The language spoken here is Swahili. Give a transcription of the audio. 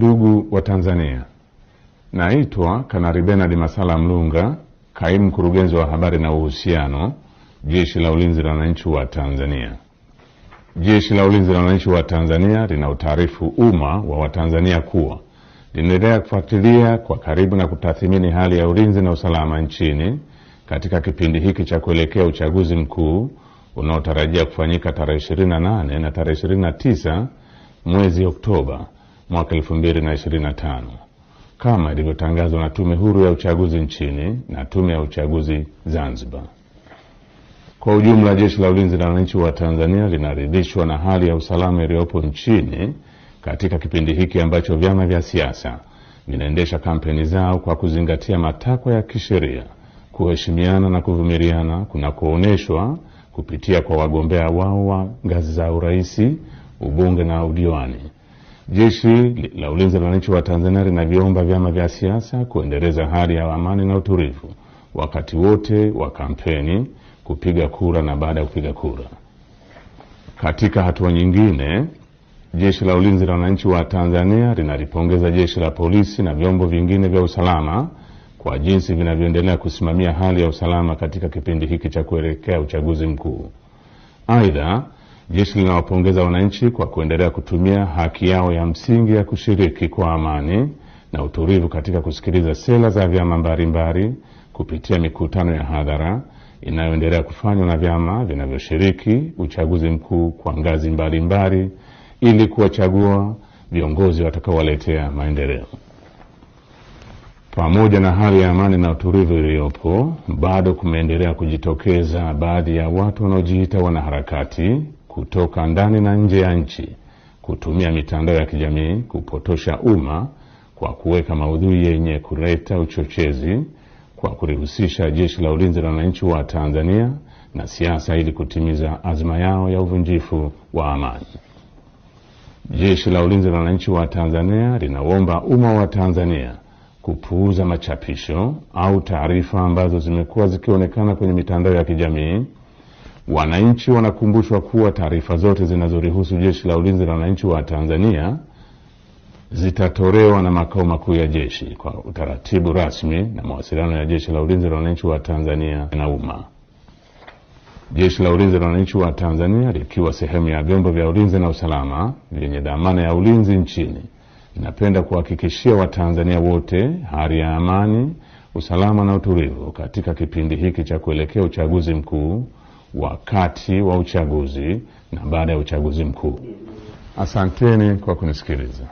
Ndugu wa Tanzania, naitwa Kanali Bernard Masala Mlunga, kaimu mkurugenzi wa habari na uhusiano, Jeshi la Ulinzi la Wananchi wa Tanzania. Jeshi la Ulinzi la Wananchi wa Tanzania linautaarifu umma wa Watanzania kuwa linaendelea kufuatilia kwa karibu na kutathmini hali ya ulinzi na usalama nchini katika kipindi hiki cha kuelekea uchaguzi mkuu unaotarajia kufanyika tarehe 28 na tarehe 29 mwezi Oktoba mwaka 2025 kama ilivyotangazwa na Tume Huru ya Uchaguzi nchini na Tume ya Uchaguzi Zanzibar. Kwa ujumla, Jeshi la Ulinzi la Wananchi wa Tanzania linaridhishwa na hali ya usalama iliyopo nchini katika kipindi hiki ambacho vyama vya siasa vinaendesha kampeni zao kwa kuzingatia matakwa ya kisheria, kuheshimiana na kuvumiliana kunakooneshwa kupitia kwa wagombea wao wa ngazi za urais, ubunge na udiwani. Jeshi la Ulinzi la Wananchi wa Tanzania linaviomba vyama vya siasa kuendeleza hali ya amani na utulivu wakati wote wa kampeni, kupiga kura na baada ya kupiga kura. Katika hatua nyingine, Jeshi la Ulinzi la Wananchi wa Tanzania linalipongeza jeshi la polisi na vyombo vingine vya usalama kwa jinsi vinavyoendelea kusimamia hali ya usalama katika kipindi hiki cha kuelekea uchaguzi mkuu. Aidha, jeshi linawapongeza wananchi kwa kuendelea kutumia haki yao ya msingi ya kushiriki kwa amani na utulivu katika kusikiliza sera za vyama mbalimbali kupitia mikutano ya hadhara inayoendelea kufanywa na vyama vinavyoshiriki uchaguzi mkuu kwa ngazi mbalimbali ili kuwachagua viongozi watakaowaletea maendeleo. Pamoja na hali ya amani na utulivu iliyopo, bado kumeendelea kujitokeza baadhi ya watu wanaojiita wanaharakati kutoka ndani na nje ya nchi kutumia mitandao ya kijamii kupotosha umma kwa kuweka maudhui yenye kuleta uchochezi kwa kulihusisha Jeshi la Ulinzi la Wananchi wa Tanzania na siasa ili kutimiza azma yao ya uvunjifu wa amani. Jeshi la Ulinzi la Wananchi wa Tanzania linaomba umma wa Tanzania kupuuza machapisho au taarifa ambazo zimekuwa zikionekana kwenye mitandao ya kijamii. Wananchi wanakumbushwa kuwa taarifa zote zinazorihusu Jeshi la Ulinzi la Wananchi wa Tanzania zitatolewa na makao makuu ya jeshi kwa utaratibu rasmi na mawasiliano ya Jeshi la Ulinzi la Wananchi wa Tanzania na umma. Jeshi la Ulinzi la Wananchi wa Tanzania likiwa sehemu ya vyombo vya ulinzi na usalama vyenye dhamana ya ulinzi nchini, ninapenda kuhakikishia Watanzania wote hali ya amani, usalama na utulivu katika kipindi hiki cha kuelekea uchaguzi mkuu, wakati wa uchaguzi na baada ya uchaguzi mkuu. Asanteni kwa kunisikiliza.